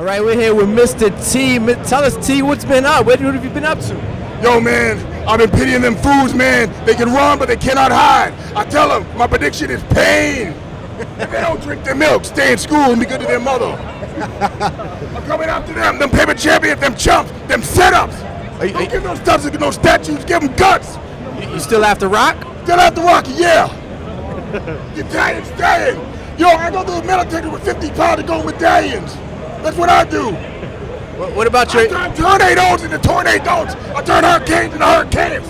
All right, we're here with Mr. T. Tell us, T, what's been up? What have you been up to? Yo, man, I've been pitying them fools, man. They can run, but they cannot hide. I tell them, my prediction is pain. If they don't drink their milk, stay in school, and be good to their mother. I'm coming after them paper champions, them chumps, them setups. Don't give no stuff, no statues, give them guts. You still after Rock? Still after Rocky, yeah. The Italian stallion. Yo, I go through a metal detector with 50 pounds of gold medallions. That's what I do. What about your... I turn tornadoes into tornadoes. I turn hurricanes into hurricanes.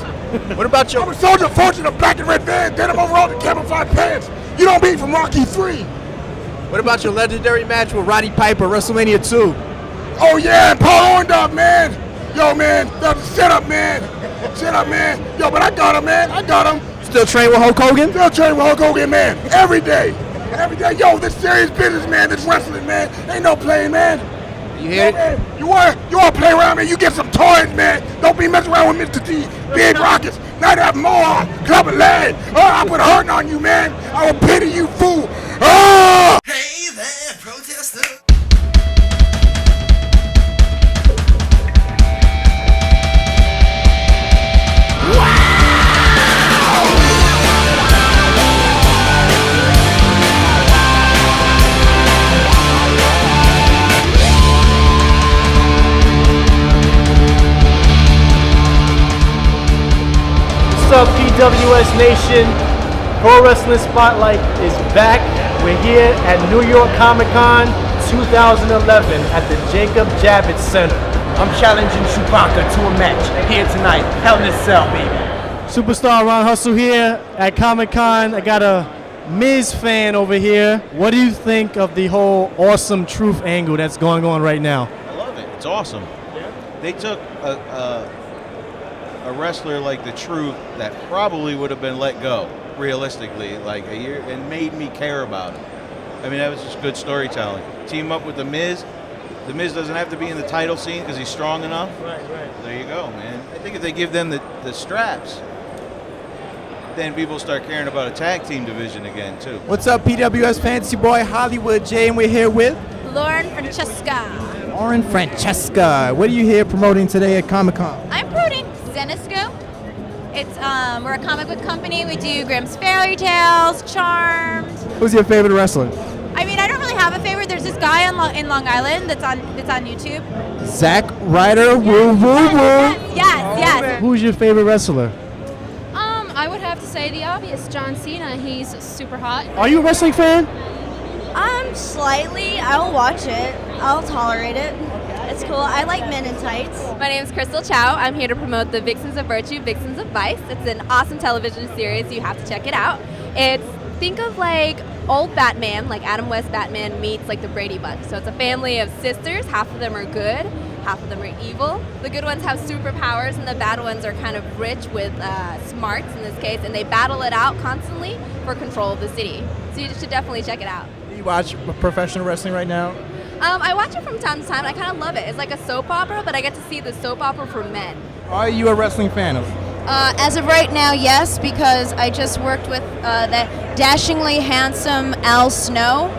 What about your... I'm a soldier of fortune, a black and red van, denim overalls and camouflage pants. You don't beat from Rocky 3. What about your legendary match with Roddy Piper, WrestleMania 2? Oh yeah, and Paul Orndorff, man. Yo, man, that was a setup, man. Setup, man. Yo, but I got him, man. I got him. Still train with Hulk Hogan? Still train with Hulk Hogan, man. Every day. Every day. Yo, this serious business, man. This wrestling, man. Ain't no playing, man. You hear it? Man, you want to play around, man? You get some toys, man. Don't be messing around with Mr. T. Big Rockets. Not that Mohawk. Club of Lead. Oh, I put a hurting on you, man. I will pity you, fool. Oh! Hey there, protester. What's up, P.W.S Nation? Pro Wrestling Spotlight is back. We're here at New York Comic Con 2011 at the Jacob Javits Center. I'm challenging Chewbacca to a match here tonight. Hell in a Cell, baby. Superstar Ron Hustle here at Comic Con. I got a Miz fan over here. What do you think of the whole awesome truth angle that's going on right now? I love it. It's awesome. They took a wrestler like the Truth that probably would have been let go, realistically, like a year, and made me care about him. I mean, that was just good storytelling. Team up with The Miz. The Miz doesn't have to be in the title scene because he's strong enough. Right. There you go, man. I think if they give them the straps, then people start caring about a tag team division again, too. What's up, PWS Fantasy Boy, Hollywood Jay, and we're here with... Lauren Francesca. Lauren Francesca. What are you here promoting today at Comic-Con? I'm promoting Zenesco. It's we're a comic book company. We do Grimm's Fairy Tales, Charmed. Who's your favorite wrestler? I mean, I don't really have a favorite. There's this guy in Long Island that's on YouTube. Zack Ryder. Woo, woo, woo. Yes. Who's your favorite wrestler? I would have to say the obvious, John Cena. He's super hot. Are you a wrestling fan? Slightly. I'll watch it. I'll tolerate it. It's cool. I like men in tights. My name is Crystal Chow. I'm here to promote the Vixens of Virtue, Vixens of Vice. It's an awesome television series. You have to check it out. Think of like old Batman, like Adam West Batman meets like the Brady Bunch. So it's a family of sisters. Half of them are good, half of them are evil. The good ones have superpowers, and the bad ones are kind of rich with smarts in this case, and they battle it out constantly for control of the city. So you should definitely check it out. Do you watch professional wrestling right now? I watch it from time to time, and I kind of love it. It's like a soap opera, but I get to see the soap opera for men. Are you a wrestling fan of? As of right now, yes, because I just worked with that dashingly handsome Al Snow.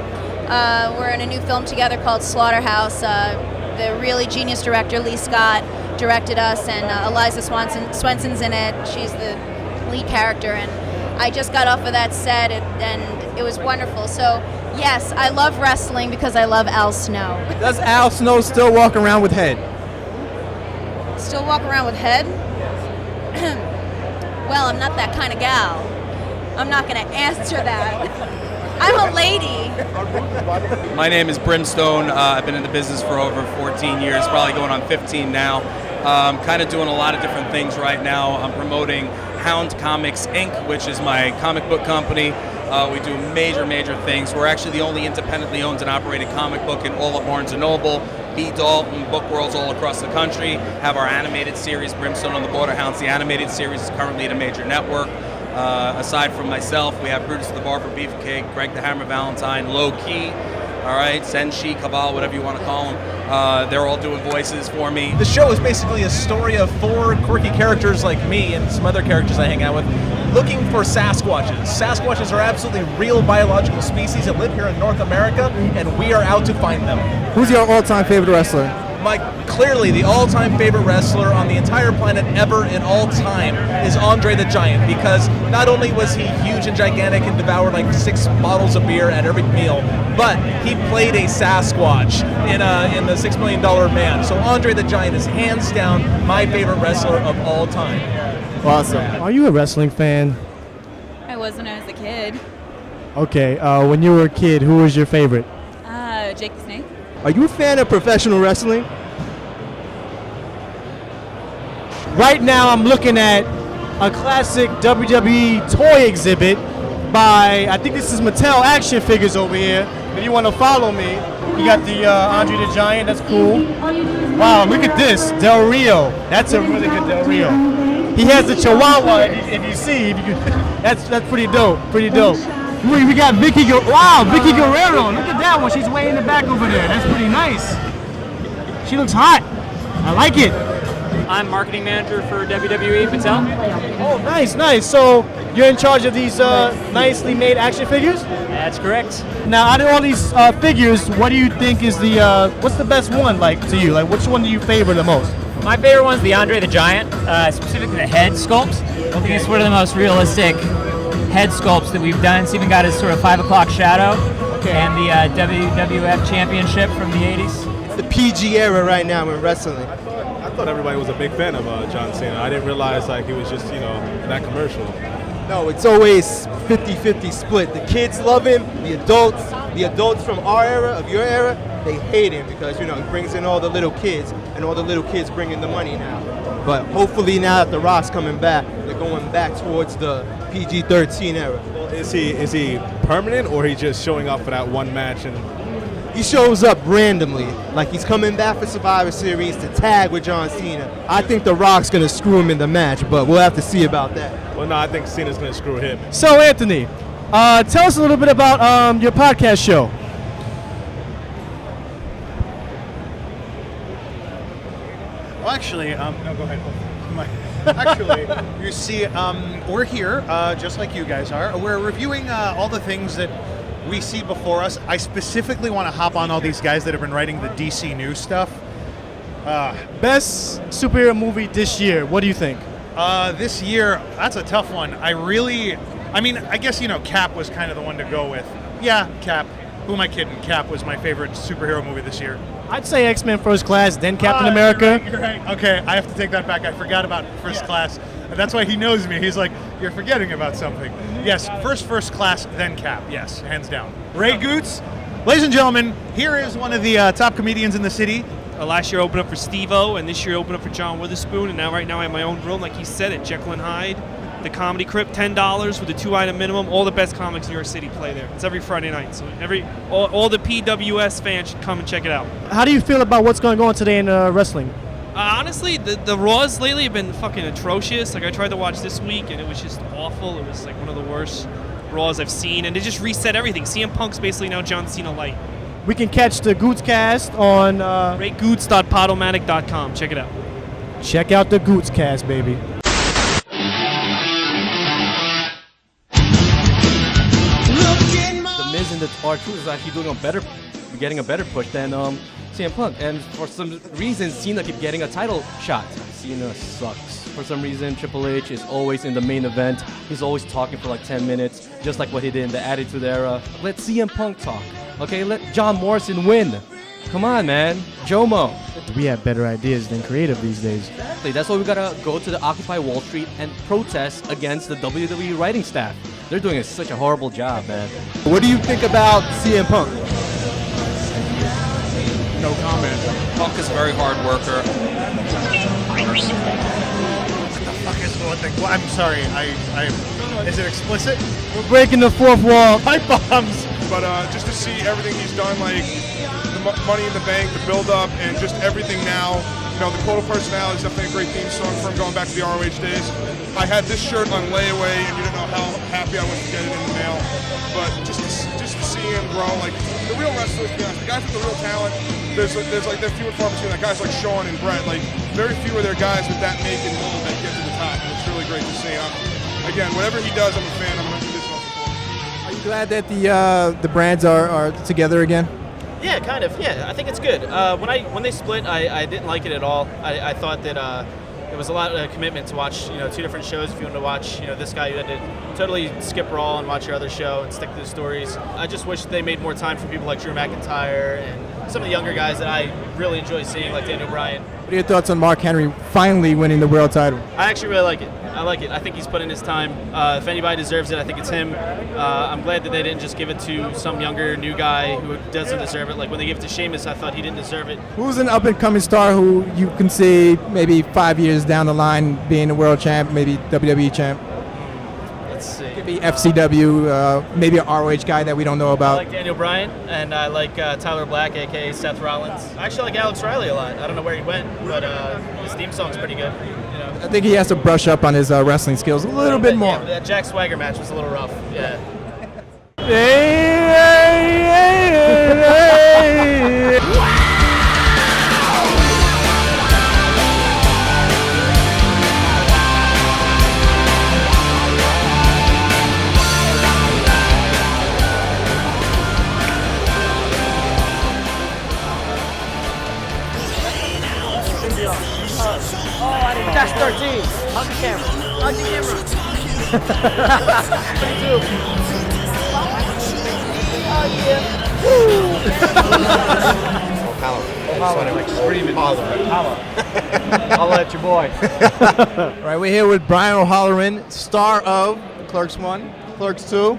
We're in a new film together called Slaughterhouse. The really genius director, Lee Scott, directed us, and Eliza Swenson's in it. She's the lead character, and I just got off of that set, and it was wonderful. So, yes, I love wrestling because I love Al Snow. Does Al Snow still walk around with head? Still walk around with head? Well, I'm not that kind of gal. I'm not going to answer that. I'm a lady. My name is Brimstone. I've been in the business for over 14 years, probably going on 15 now. Kind of doing a lot of different things right now. I'm promoting Hound Comics Inc., which is my comic book company. We do major things. We're actually the only independently owned and operated comic book in all of Barnes & Noble, B. Dalton, book worlds all across the country. Have our animated series, Brimstone on the Borderhounds. The animated series is currently at a major network. Aside from myself, we have Brutus the Barber Beefcake, Greg the Hammer Valentine, Low Key, All right, Senshi, Cabal, whatever you want to call them. They're all doing voices for me. The show is basically a story of 4 quirky characters like me and some other characters I hang out with looking for Sasquatches. Sasquatches are absolutely real biological species that live here in North America, and we are out to find them. Who's your all-time favorite wrestler? Clearly, the all-time favorite wrestler on the entire planet ever in all time is Andre the Giant, because not only was he huge and gigantic and devoured like 6 bottles of beer at every meal, but he played a Sasquatch in the $6 Million Man. So Andre the Giant is hands down my favorite wrestler of all time. Awesome. Are you a wrestling fan? I was when I was a kid. Okay, when you were a kid, who was your favorite? Jake the Snake. Are you a fan of professional wrestling? Right now, I'm looking at a classic WWE toy exhibit by, I think this is Mattel action figures over here. If you want to follow me, you got the Andre the Giant, that's cool. Wow, look at this, Del Rio. That's a really good Del Rio. He has the Chihuahua, if you see, that's pretty dope, pretty dope. We got Vicky Guerrero. Wow, Vicky Guerrero. Look at that one. She's way in the back over there. That's pretty nice. She looks hot. I like it. I'm marketing manager for WWE Mattel. Oh, nice, nice. So you're in charge of these nicely made action figures? That's correct. Now, out of all these figures, what do you think is what's the best one like to you? Like, which one do you favor the most? My favorite one's the Andre the Giant, specifically the head sculpt. I think it's one of the most realistic head sculpts that we've done. It's even got his sort of 5 o'clock shadow and the WWF Championship from the 80s. It's the PG era right now in wrestling. I thought everybody was a big fan of John Cena. I didn't realize like he was just, that commercial. No, it's always 50-50 split. The kids love him, the adults from our era, of your era, they hate him because, he brings in all the little kids, and all the little kids bring in the money now. But hopefully now that The Rock's coming back, they're going back towards the PG-13 era. Well, is he permanent, or he just showing up for that one match? And he shows up randomly, like he's coming back for Survivor Series to tag with John Cena. I think The Rock's gonna screw him in the match, but we'll have to see about that. Well, no, I think Cena's gonna screw him. So, Anthony, tell us a little bit about your podcast show. Well, actually, no, go ahead. Actually, you see, we're here, just like you guys are. We're reviewing all the things that we see before us. I specifically want to hop on all these guys that have been writing the DC News stuff. Best superhero movie this year, what do you think? This year, that's a tough one. I guess, Cap was kind of the one to go with. Yeah, Cap. Who am I kidding? Cap was my favorite superhero movie this year. I'd say X-Men First Class, then Captain America. You're right. Okay, I have to take that back. I forgot about First Class. That's why he knows me. He's like, you're forgetting about something. Yes, First Class, then Cap. Yes, hands down. Ray Goots, ladies and gentlemen, here is one of the top comedians in the city. Last year I opened up for Steve-O, and this year I opened up for John Witherspoon, and right now I have my own room, like he said, at Jekyll and Hyde. The Comedy Crypt, $10 with a 2-item minimum. All the best comics in New York City play there. It's every Friday night, so all the P.W.S fans should come and check it out. How do you feel about what's going on today in wrestling? Honestly, the Raws lately have been fucking atrocious. Like, I tried to watch this week, and it was just awful. It was like one of the worst Raws I've seen, and they just reset everything. CM Punk's basically now John Cena light. We can catch the Gootscast on RateGoots.podomatic.com. Check it out. Check out the Gootscast, baby. The Miz and the R-Truth is actually getting a better push than CM Punk, and for some reason Cena keep getting a title shot. Cena sucks. For some reason Triple H is always in the main event. He's always talking for like 10 minutes, just like what he did in the Attitude Era. Let CM Punk talk, okay? Let John Morrison win. Come on, man. Jomo. We have better ideas than creative these days. Exactly. That's why we gotta go to the Occupy Wall Street and protest against the WWE writing staff. They're doing such a horrible job, man. What do you think about CM Punk? No comment. Punk is a very hard worker. What the fuck is one thing? Well, I'm sorry. Is it explicit? We're breaking the fourth wall. Pipe bombs. But just to see everything he's done, like the Money in the Bank, the build-up, and just everything now. The Quota Personnel is definitely a great theme song from going back to the ROH days. I had this shirt on layaway, and you don't know how happy I was to get it in the mail. But just to see seeing him grow. Like the real wrestlers, to be honest, the guys with the real talent. There's like they're few and far between. Like guys like Sean and Brett. Like very few of their guys with that make and mold that get to the top. And it's really great to see. Again, whatever he does, I'm a fan. I'm an unconditional supporter. Are you glad that the brands are together again? Yeah, kind of. Yeah, I think it's good. When they split, I didn't like it at all. I thought that it was a lot of commitment to watch, two different shows. If you wanted to watch, this guy, you had to totally skip Raw and watch your other show and stick to the stories. I just wish they made more time for people like Drew McIntyre and some of the younger guys that I really enjoy seeing, like Daniel Bryan. What are your thoughts on Mark Henry finally winning the world title? I actually really like it. I like it. I think he's put in his time. If anybody deserves it, I think it's him. I'm glad that they didn't just give it to some younger, new guy who doesn't deserve it. Like when they gave it to Sheamus, I thought he didn't deserve it. Who's an up-and-coming star who you can see maybe 5 years down the line being a world champ, maybe WWE champ? Let's see. Could be FCW, maybe an ROH guy that we don't know I about. like Daniel Bryan, and I like Tyler Black, a.k.a. Seth Rollins. I actually like Alex Riley a lot. I don't know where he went, but his theme song's pretty good. I think he has to brush up on his wrestling skills a little bit more. Yeah, that Jack Swagger match was a little rough. Yeah. Dash 13. Hug the camera. Hug the camera. Oh yeah. Woo. Holler. Like screaming. Holler. Holler at your boy. All right, we're here with Brian O'Halloran, star of Clerks 1, Clerks 2.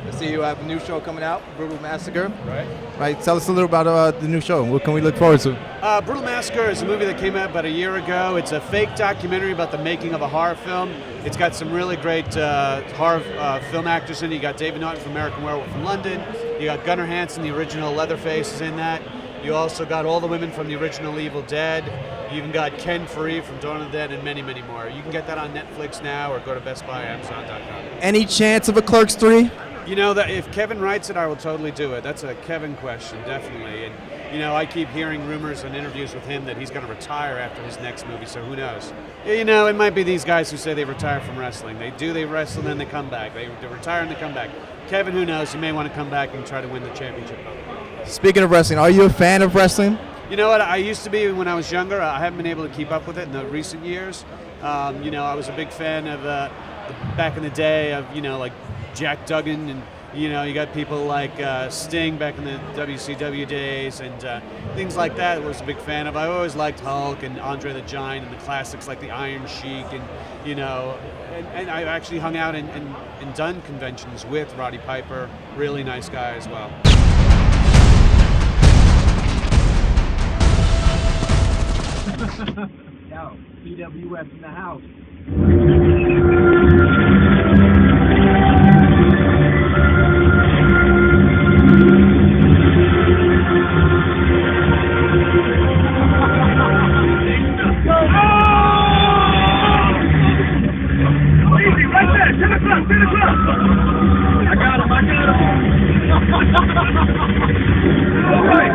I see you have a new show coming out, Brutal Massacre. Right. Tell us a little about the new show. What can we look forward to? Brutal Massacre is a movie that came out about a year ago. It's a fake documentary about the making of a horror film. It's got some really great horror film actors in it. You got David Naughton from American Werewolf from London. You got Gunnar Hansen, the original Leatherface, is in that. You also got all the women from the original Evil Dead. You even got Ken Faree from Dawn of the Dead and many, many more. You can get that on Netflix now or go to Best Buy, Amazon.com. Any chance of a Clerks 3? You know, that if Kevin writes it, I will totally do it. That's a Kevin question, definitely. And, I keep hearing rumors and interviews with him that he's going to retire after his next movie, so who knows? It might be these guys who say they retire from wrestling. They wrestle and then they come back. They retire and they come back. Kevin, who knows? He may want to come back and try to win the championship. Speaking of wrestling, are you a fan of wrestling? You know what? I used to be when I was younger. I haven't been able to keep up with it in the recent years. I was a big fan of back in the day of, like Jack Duggan and, you got people like Sting back in the WCW days and things like that I was a big fan of. I always liked Hulk and Andre the Giant and the classics like the Iron Sheik and, and I've actually hung out and done conventions with Roddy Piper, really nice guy as well. Yo, P.W.S in the house. Easy, right there. 10 o'clock, 10 o'clock. I got him. All right.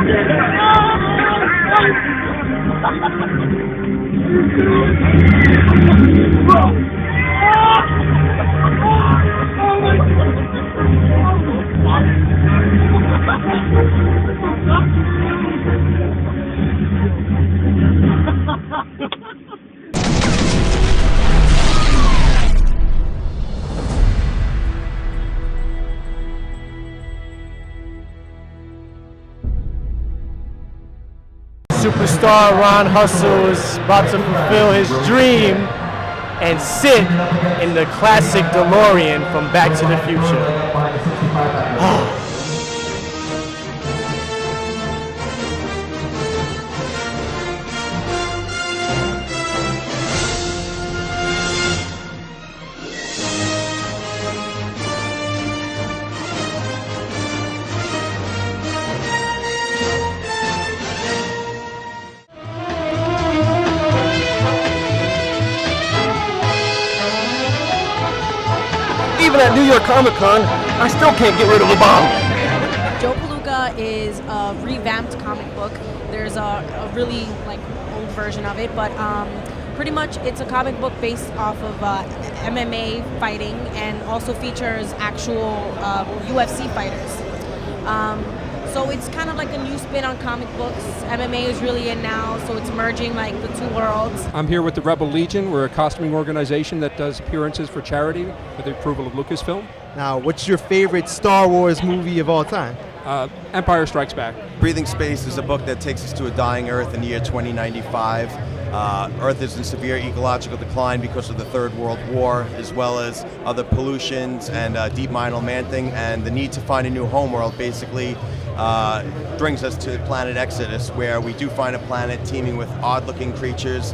Superstar Ron Hustle is about to fulfill his dream and sit in the classic DeLorean from Back to the Future. Even at New York Comic Con, I still can't get rid of a bomb. comic book. There's a really like old version of it, but pretty much it's a comic book based off of MMA fighting and also features actual UFC fighters. So it's kind of like a new spin on comic books. MMA is really in now, so it's merging like the two worlds. I'm here with the Rebel Legion. We're a costuming organization that does appearances for charity with the approval of Lucasfilm. Now, what's your favorite Star Wars movie of all time? Empire Strikes Back. Breathing Space is a book that takes us to a dying Earth in the year 2095. Earth is in severe ecological decline because of the Third World War, as well as other pollutions and deep mine manting, and the need to find a new homeworld basically brings us to planet Exodus, where we do find a planet teeming with odd-looking creatures,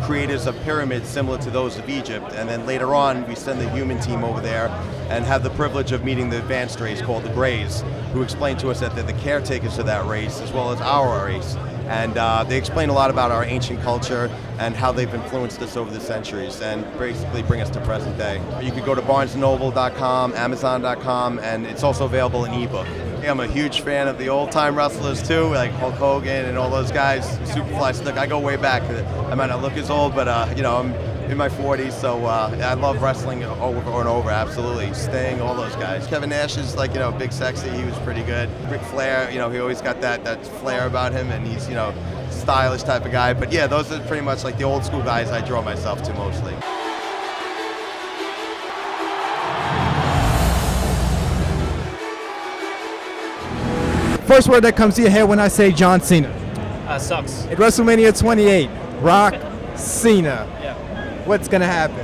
creators of pyramids similar to those of Egypt, and then later on we send the human team over there and have the privilege of meeting the advanced race called the Greys, who explain to us that they're the caretakers of that race as well as our race. And they explain a lot about our ancient culture and how they've influenced us over the centuries and basically bring us to present day. You could go to BarnesandNoble.com, Amazon.com, and it's also available in ebook. I'm a huge fan of the old-time wrestlers too, like Hulk Hogan and all those guys, Superfly Slick. I go way back. I might not look as old, but you know, I'm in my 40s, so I love wrestling over and over, absolutely. Sting, all those guys. Kevin Nash is like, you know, big sexy, he was pretty good. Ric Flair, you know, he always got that flair about him, and he's, you know, stylish type of guy. But yeah, those are pretty much like the old school guys I draw myself to mostly. First word that comes to your head when I say John Cena. Sucks. At WrestleMania 28, Rock, Cena. Yeah. What's gonna happen?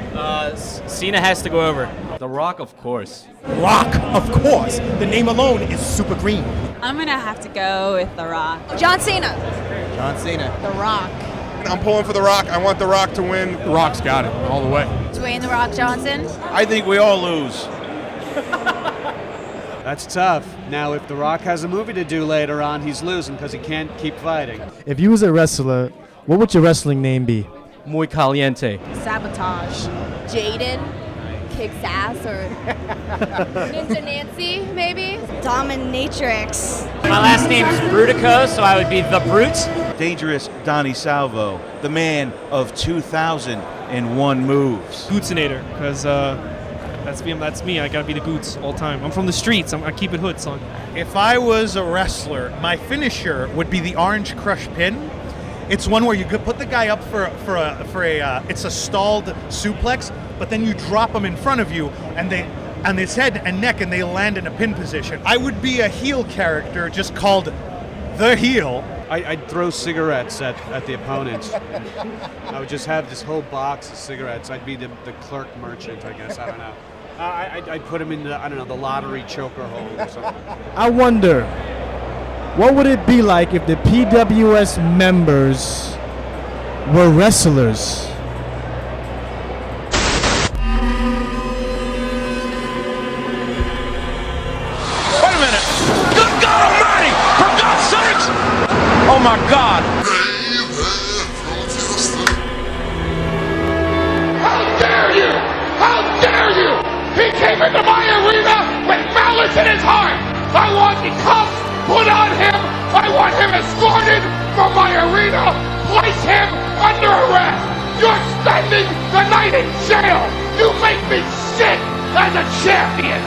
Cena has to go over. The Rock, of course. Rock, of course. The name alone is super green. I'm gonna have to go with The Rock. John Cena. John Cena. The Rock. I'm pulling for The Rock. I want The Rock to win. The Rock's got it all the way. Dwayne The Rock Johnson. I think we all lose. That's tough. Now, if The Rock has a movie to do later on, he's losing because he can't keep fighting. If you was a wrestler, what would your wrestling name be? Muy caliente. Sabotage. Jaden, kicks ass, or Ninja Nancy, maybe? Dominatrix. My last name is Brutico, so I would be the Brute. Dangerous Donnie Salvo, the man of 2,001 moves. Gootsinator, because that's me. I gotta be the Goots all the time. I'm from the streets. I keep it hood, son. If I was a wrestler, my finisher would be the Orange Crush Pin. It's one where you could put the guy up for a it's a stalled suplex, but then you drop him in front of you, and they on his head and neck, and they land in a pin position. I would be a heel character, just called the Heel. I'd throw cigarettes at the opponents. I would just have this whole box of cigarettes. I'd be the clerk merchant, I guess. I don't know. I'd put him in the, I don't know, the lottery choker hole or something. I wonder, what would it be like if the P.W.S members were wrestlers? Wait a minute! Good God Almighty! For God's sakes! Oh my God! How dare you! How dare you! He came into my arena with malice in his heart! I want the cuffs put on him! I want him escorted from my arena! Place him under arrest! You're spending the night in jail! You make me sick as a champion!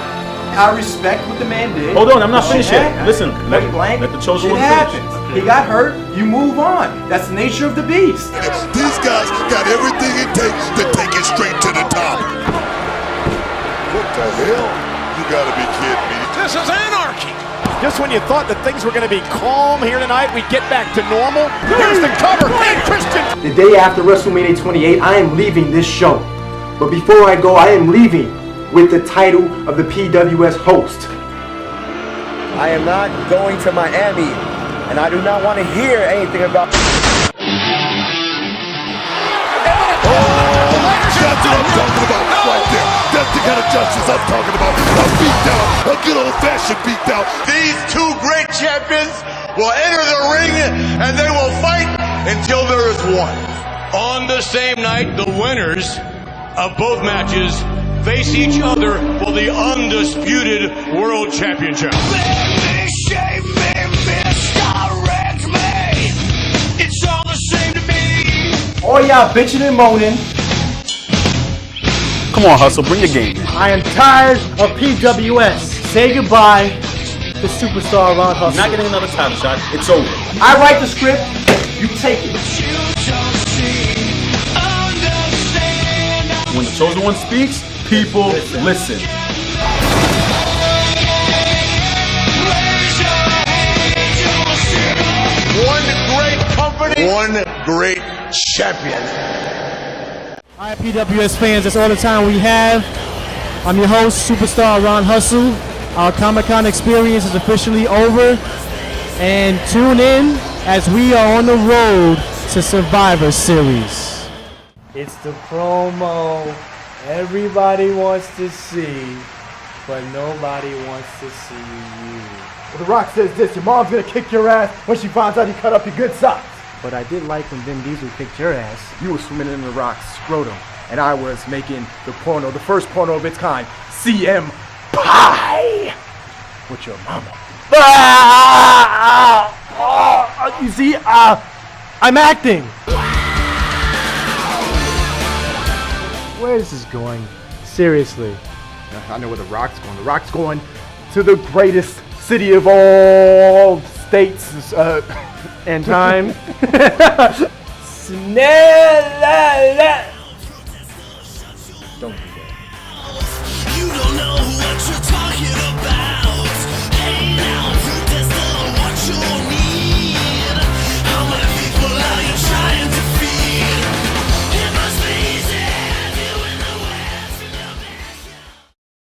I respect what the man did. Hold on, I'm not finished yet. Listen, let the chosen It one happens. finish. He got hurt, you move on. That's the nature of the beast. These guys got everything it takes to take it straight to the top. What the hell? You gotta be kidding me. This is anarchy. Just when you thought that things were going to be calm here tonight, we get back to normal. Here's the cover. Hey, Christian. The day after WrestleMania 28, I am leaving this show. But before I go, I am leaving with the title of the P.W.S host. I am not going to Miami, and I do not want to hear anything about. That's what I'm talking about right there. That's the kind of justice I'm talking about. A beatdown, a good old-fashioned beatdown. These two great champions will enter the ring and they will fight until there is one. On the same night, the winners of both matches face each other for the undisputed World Championship. Let me shave me, Mr. Red all y'all bitching and moaning. Come on, Hustle, bring your game. I am tired of P.W.S. Say goodbye to superstar Ron Hustle. Not getting another title shot. It's over. I write the script, you take it. When the chosen one speaks, people listen. One great company, one great champion. All right, P.W.S fans, that's all the time we have. I'm your host, superstar Ron Hustle. Our Comic-Con experience is officially over. And tune in as we are on the road to Survivor Series. It's the promo everybody wants to see, but nobody wants to see you. Well, The Rock says this, your mom's gonna kick your ass when she finds out you cut up your good socks. But I did like when Vin Diesel kicked your ass. You were swimming in The Rock's scrotum, and I was making the porno, the first porno of its kind, CM Pie, with your mama. You see, I'm acting. Where is this going? Seriously. I know where The Rock's going. The Rock's going to the greatest city of all states And time. Snella!